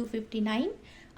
259।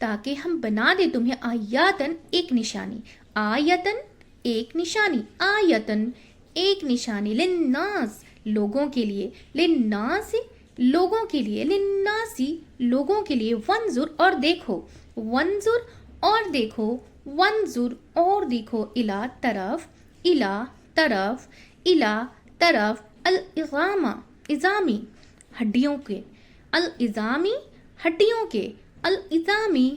تاکہ ہم بنا دیں تمہیں آیاتن ایک نشانی، آیتن ایک نشانی، آیتن ایک نشانی، للناس لوگوں کے لیے، للناس لوگوں کے لیے، للناسی لوگوں کے لیے، ونظر اور دیکھو، ونظر اور دیکھو، ونظر اور دیکھو، الا طرف، الا طرف، الا طرف، العظام عظامی ہڈیوں کے، العظامی ہڈیوں کے، العظامی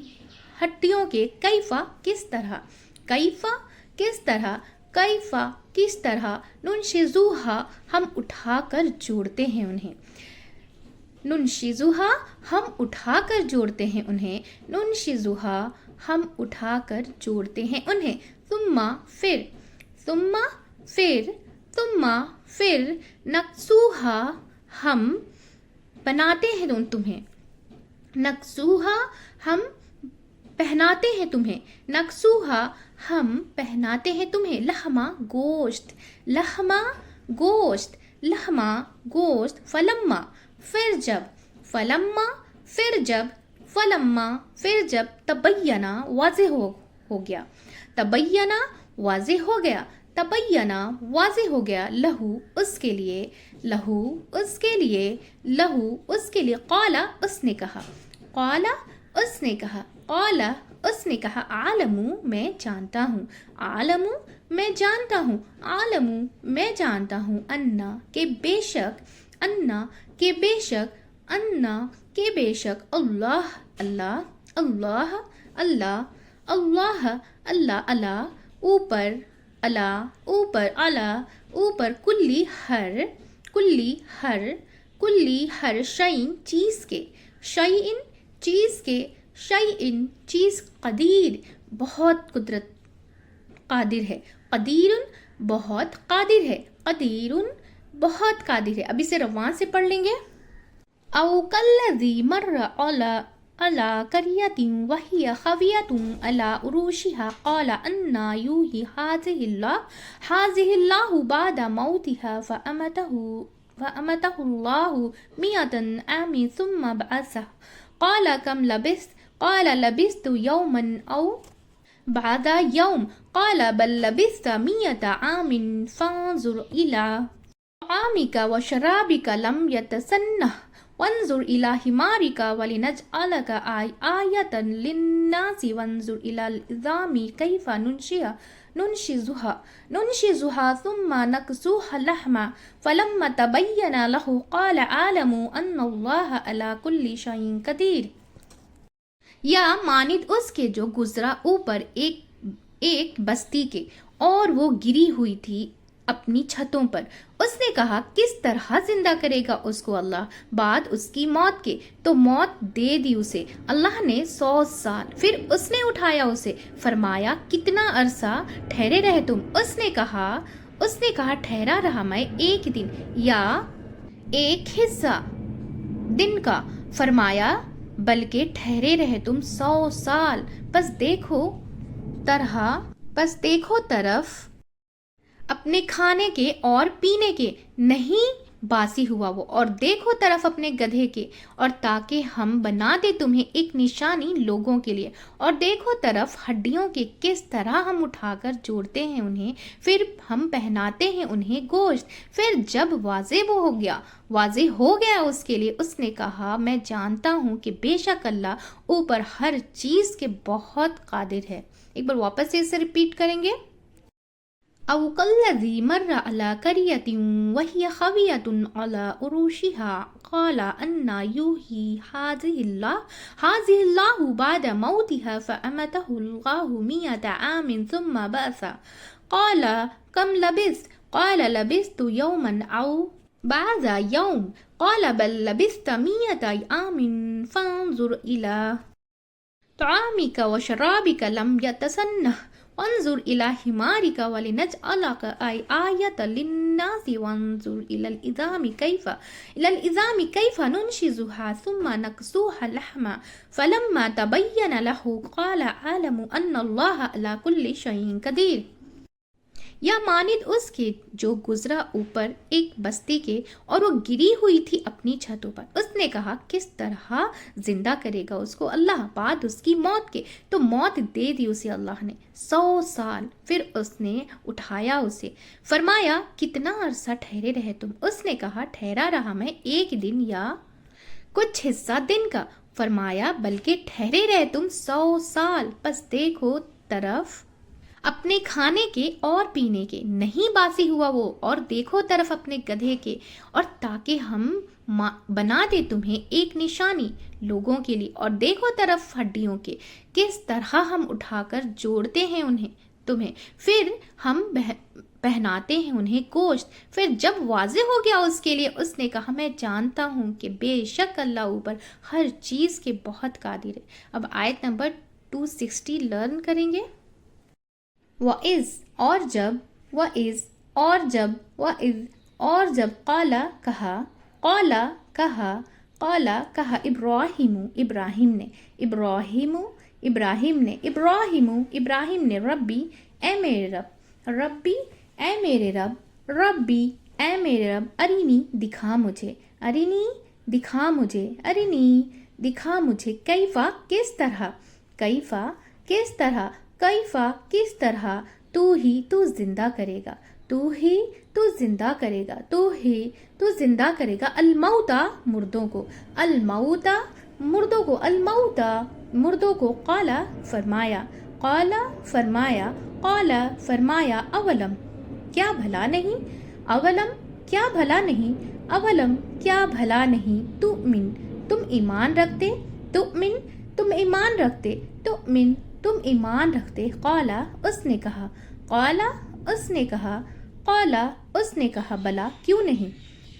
ہڈیوں کے، کیفا کس طرح، کیفا کس طرح، کیفا کس طرح، ننشزوہا ہم اٹھا کر جوڑتے ہیں انہیں، ننشزوہا ہم اٹھا کر جوڑتے ہیں انہیں، ننشزوہا ہم اٹھا کر جوڑتے ہیں انہیں، ثم پھر، ثم پھر، ثم پھر، نکسوہا ہم بناتے ہیں تمہیں، نکسوہا ہم پہناتے ہیں تمہیں، نکسوہا ہم پہناتے ہیں تمہیں، لحما گوشت، لحما گوشت، لحما گوشت، فلما پھر جب، فلما پھر جب، فلما پھر جب، تبینہ واضح ہو گیا، تبینہ واضح ہو گیا، تبینہ واضح ہو گیا، لہو اس کے لیے، لہو اس کے لیے، لہو اس کے لیے، قال اس نے کہا، قال اس نے کہا، قال اس نے کہا، عالم میں جانتا ہوں، عالم میں جانتا ہوں، عالم میں جانتا ہوں، انا کہ بے شک، انا کہ بے شک، انا کہ بے شک، اللہ اللہ، اللہ اللہ، اللہ اللہ، اللہ اوپر، اللہ اوپر، اللہ اوپر، کلی ہر، کلی ہر، کلی ہر، شیئن چیز کے، شیئن چیز کے، شیئن چیز، قدیر بہت قدرت قادر ہے، قدیر بہت قادر ہے، قدیر بہت قادر ہے۔ اب اسے روان سے پڑھ لیں گے۔ او کالذی مر علی قریۃ وہی خاویۃ علی عروشہا قال انا یحیی ہذہ اللہ بعد موتہا فامتہ اللہ مئۃ عام ثم بعثہ قال کم لبثت قال لبثت یوما او بعد یوم قال بل لبثت مئۃ عام فانظر الی طعامک وشرابک لم یتسنہ وانظر الی حمارک ولنجعلک آیۃ للناس وانظر الی العظام کیف ننشزها ثم نکسوها لحما فلما تبین له قال اعلم ان اللہ علی کل شیء قدیر۔ یا مانند اس کے جو گزرا اوپر ایک بستی کے، اور وہ گری ہوئی تھی اپنی چھتوں پر، اس نے کہا کس طرح زندہ کرے گا اس کو اللہ بعد اس کی موت کے، تو موت دے دی اسے اللہ نے 100 سال، پھر اس نے اٹھایا اسے، فرمایا کتنا عرصہ ٹھہرے رہے تم، اس نے کہا ٹھہرا رہا میں ایک دن یا ایک حصہ دن کا، فرمایا بلکہ ٹھہرے رہے تم 100 سال، پس دیکھو طرف اپنے کھانے کے اور پینے کے، نہیں باسی ہوا وہ، اور دیکھو طرف اپنے گدھے کے، اور تاکہ ہم بنا دے تمہیں ایک نشانی لوگوں کے لیے، اور دیکھو طرف ہڈیوں کے، کس طرح ہم اٹھا کر جوڑتے ہیں انہیں، پھر ہم پہناتے ہیں انہیں گوشت، پھر جب واضح ہو گیا اس کے لیے، اس نے کہا میں جانتا ہوں کہ بے شک اللہ اوپر ہر چیز کے بہت قادر ہے۔ ایک بار واپس سے اسے ریپیٹ کریں گے۔ او کالذی مر علی قریۃ وہی خاویۃ علی عروشہا قال انا یحیی ہذہ اللہ بعد موتہا فامتہ اللہ مئۃ عام ثم بعثہ قال کم لبثت قال لبثت یوما او بعد یوم قال بل لبثت مئۃ عام فانظر الی طعامک وشرابک لم یتسنہ وانظر الی حمارک ولنجعلک آیۃ للناس وانظر الی العظام کیف ننشزها ثم نکسوها لحما فلما تبین له قال اعلم ان اللہ علی کل شیء قدیر۔ یا مانند اس کے جو گزرا اوپر ایک بستی کے اور وہ گری ہوئی تھی اپنی چھتوں پر۔ اس نے کہا کس طرح زندہ کرے گا اس کو اللہ بعد اس کی موت کے، تو موت دے دی اسے اللہ نے 100 سال۔ پھر اس نے اٹھایا اسے، فرمایا کتنا عرصہ ٹھہرے رہے تم؟ اس نے کہا ٹھہرا رہا میں 1 دن یا کچھ حصہ دن کا۔ فرمایا بلکہ ٹھہرے رہے تم 100 سال، پس دیکھو طرف اپنے کھانے کے اور پینے کے، نہیں باسی ہوا وہ، اور دیکھو طرف اپنے گدھے کے، اور تاکہ ہم بنا دے تمہیں ایک نشانی لوگوں کے لیے، اور دیکھو طرف ہڈیوں کے، کس طرح ہم اٹھا کر جوڑتے ہیں تمہیں، پھر ہم پہناتے ہیں انہیں گوشت۔ پھر جب واضح ہو گیا اس کے لیے، اس نے کہا میں جانتا ہوں کہ بے شک اللہ اوپر ہر چیز کے بہت قادر ہے۔ اب آیت نمبر 260 لرن کریں گے۔ وَإِذْ اور جب، وَإِذْ اور جب، وَإِذْ اور جب، قَالَ کہا، قَالَ کہا، قَالَ کہا ابراہیم ابراہیم نے، ابراہیم نے ربی اے میرے رب، ربی اے میرے رب، ربی اے میرے رب، ارینی دکھا مجھے، ارینی دکھا مجھے، ارینی دکھا مجھے، کیفا کس طرح، کیفا کس طرح، کیفا کس طرح، تو زندہ کرے گا، تو زندہ کرے گا، تو زندہ کرے گا، الموتا مردوں کو، الموتا مردوں کو، الموتا مردوں کو، قالا فرمایا، قالا فرمایا، قالا فرمایا، اولم کیا بھلا نہیں، اولم کیا بھلا نہیں، اولم کیا بھلا نہیں، تؤمن تم ایمان رکھتے، تؤمن تم ایمان رکھتے، تؤمن تم ایمان رکھتے، قالا اس نے کہا، قالا اس نے کہا، قالا اس نے کہا بلا کیوں نہیں،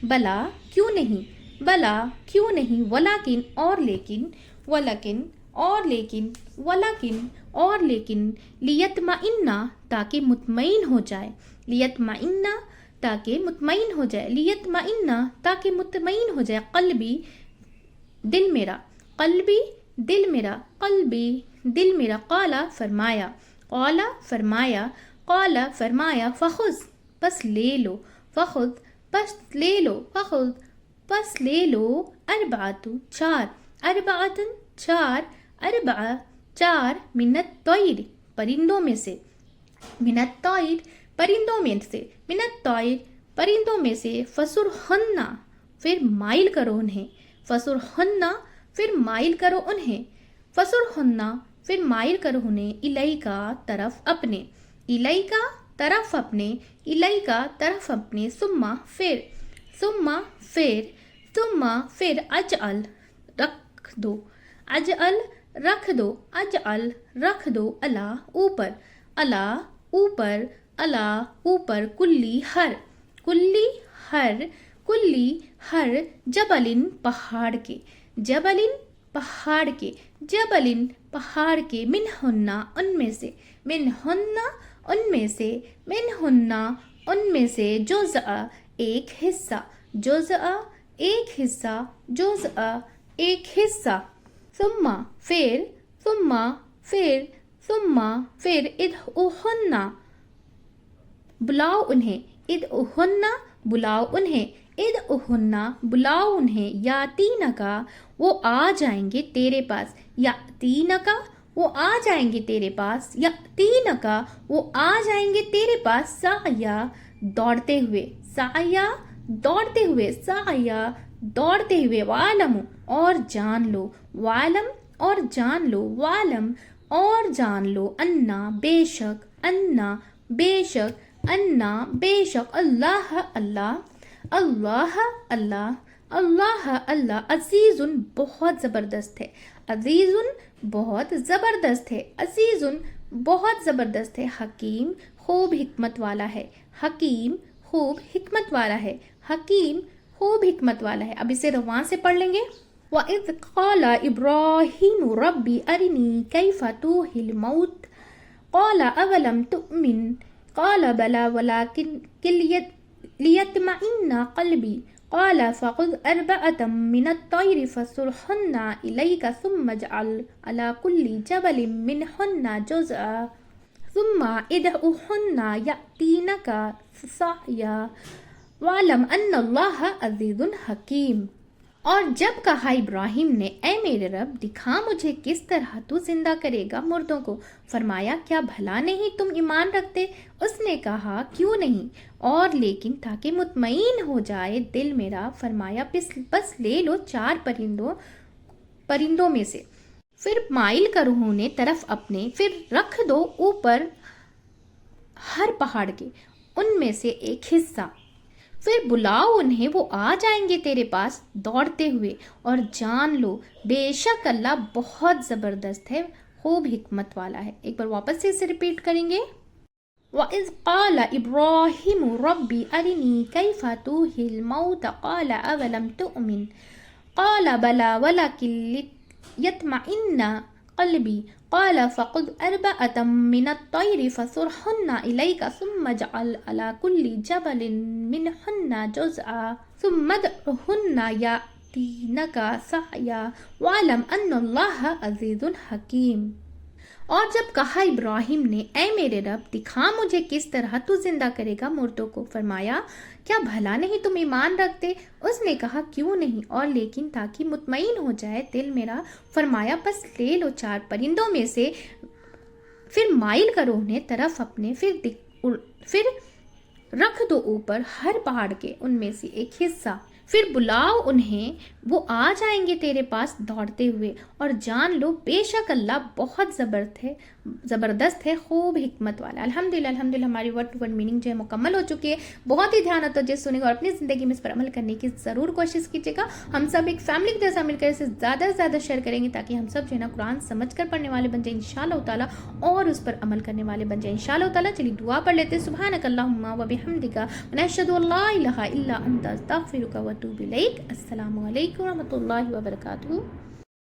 بلا کیوں نہیں، بلا کیوں نہیں، ولیکن اور لیکن، ولیکن اور لیکن، ولیکن اور لیکن، لیطمئن تاکہ مطمئن ہو جائے، لیطمئن تاکہ مطمئن ہو جائے، لیطمئن تاکہ مطمئن ہو جائے، قلبی دل میرا، قلبی دل میرا، قلبی دل میرا، قالا فرمایا، قالا فرمایا، قالا فرمایا، فخذ پس لے لو، فخذ پس لے لو، فخذ پس لے لو، اربعۃ چار، اربعۃ چار، اربعہ چار، من الطیر پرندوں میں سے، من الطیر پرندوں میں سے، من الطیر پرندوں میں سے، فصرہن پھر مائل کرو انہیں، فصرہن پھر مائل کرو انہیں، فصرہن پھر مائل کرو انہیں، الیکا طرف اپنے، الیکا طرف اپنے، الیکا طرف اپنے، ثم پھر، ثم پھر، ثم پھر، اجعل رکھ دو، اجعل رکھ دو، اجعل رکھ دو، اللہ اوپر، اللہ اوپر، اللہ اوپر، کلی ہر، کلی ہر، کلی ہر، جبلن پہاڑ کے، جبلن پہاڑ کے، جبلن پہاڑ کے، منہن ان میں سے، منہن ان میں سے، منہن ان میں سے، جزء ایک حصہ، جزء ایک حصہ، جزء ایک حصہ، ثم پھر، ثم پھر، ثم پھر، ادعوہن بلاؤ انہیں، ادعوہن بلاؤ انہیں، ادعوہن بلاؤ انہیں، یاتینکا وہ آ جائیں گے تیرے پاس، یاتینکا وہ آ جائیں گے تیرے پاس، یاتینکا وہ آ جائیں گے تیرے پاس، سعیا دوڑتے ہوئے، سعیا دوڑتے ہوئے، سعیا دوڑتے ہوئے، وعلم اور جان لو، وعلم اور جان لو، وعلم اور جان لو، انا بے شک، انا بے شک، انا بے شک، اللہ اللہ، اللہ اللہ، اللہ اللہ، عزیز بہت زبردست ہے، عزیز بہت زبردست ہے، عزیز بہت زبردست ہے، حکیم خوب حکمت والا ہے، حکیم خوب حکمت والا ہے، حکیم خوب حکمت والا ہے۔ اب اسے روان سے پڑھ لیں گے۔ وَإِذْ قَالَ إِبْرَاهِيمُ رَبِّ أَرِنِي كَيْفَ تُحْيِي الْمَوْتَ قَالَ أَوَلَمْ تُؤْمِنْ قَالَ بَلَى وَلَكِنْ لِيَطْمَئِنَّ قَلْبِي قَالَ فَخُذْ أَرْبَعَةً مِّنَ الطَّيْرِ فَصُرْهُنَّ إِلَيْكَ ثُمَّ اجْعَلْ عَلَى كُلِّ جَبَلٍ مِّنْهُنَّ جُزْءًا ثم ادعوهن يأتينك سعيا وَاعْلَمْ أَنَّ اللَّهَ عَزِيزٌ حَكِيمٌ۔ اور جب کہا ابراہیم نے اے میرے رب دکھا مجھے کس طرح تو زندہ کرے گا مردوں کو، فرمایا کیا بھلا نہیں تم ایمان رکھتے؟ اس نے کہا کیوں نہیں، اور لیکن تاکہ مطمئن ہو جائے دل میرا، فرمایا بس لے لو 4 پرندوں میں سے، پھر مائل کرو انہیں طرف اپنے، پھر رکھ دو اوپر ہر پہاڑ کے ان میں سے ایک حصہ، پھر بلاؤ انہیں، وہ آ جائیں گے تیرے پاس دوڑتے ہوئے، اور جان لو بے شک اللہ بہت زبردست ہے، خوب حکمت والا ہے۔ ایک بار واپس سے اسے ریپیٹ کریں گے۔ وَإِذْ قَالَ إِبْرَاهِيمُ رَبِّ أَرِنِي كَيْفَ تُحْيِي الْمَوْتَى قَالَ أَوَلَمْ تُؤْمِنْ قَالَ بَلَى وَلَكِنْ لِيَطْمَئِنَّ قَلْبِي قَالَ فَخُذْ أَرْبَعَةً مِّنَ الطَّيْرِ فَصُرْهُنَّ إِلَيْكَ ثُمَّ اجْعَلْ عَلَى كُلِّ جَبَلٍ مِّنْهُنَّ جُزْءًا ثُمَّ ادْعُهُنَّ يَأْتِينَكَ سَعْيًا وَاعْلَمْ أَنَّ اللَّهَ عَزِيزٌ حَكِيمٌ۔ اور جب کہا ابراہیم نے اے میرے رب دکھا مجھے کس طرح تو زندہ کرے گا مردوں کو، فرمایا کیا بھلا نہیں تم ایمان رکھتے؟ اس نے کہا کیوں نہیں، اور لیکن تاکہ مطمئن ہو جائے دل میرا، فرمایا بس لے لو 4 پرندوں میں سے، پھر مائل کرو انہیں طرف اپنے، پھر رکھ دو اوپر ہر پہاڑ کے ان میں سے ایک حصہ، پھر بلاؤ انہیں، وہ آ جائیں گے تیرے پاس دوڑتے ہوئے، اور جان لو بے شک اللہ بہت زبردست ہے، خوب حکمت والا۔ الحمدللہ ہماری ورڈ ٹو ورڈ میننگ جو ہے مکمل ہو چکی ہے۔ بہت ہی دھیان و توجہ سنیں گے اور اپنی زندگی میں اس پر عمل کرنے کی ضرور کوشش کیجیے گا۔ ہم سب ایک فیملی کے جیسا مل کر اسے زیادہ سے زیادہ شیئر کریں گے تاکہ ہم سب جو ہے نا قرآن سمجھ کر پڑھنے والے بن جائیں انشاءاللہ تعالیٰ، اور اس پر عمل کرنے والے بن جائیں انشاءاللہ تعالیٰ۔ چلیے دعا پڑھ لیتے ہیں۔ سبحانک اللہم و بحمدک ونشہد ان لا الہ الا انت استغفرک و اتوب الیک۔ السلام علیکم و رحمۃ اللہ وبرکاتہ۔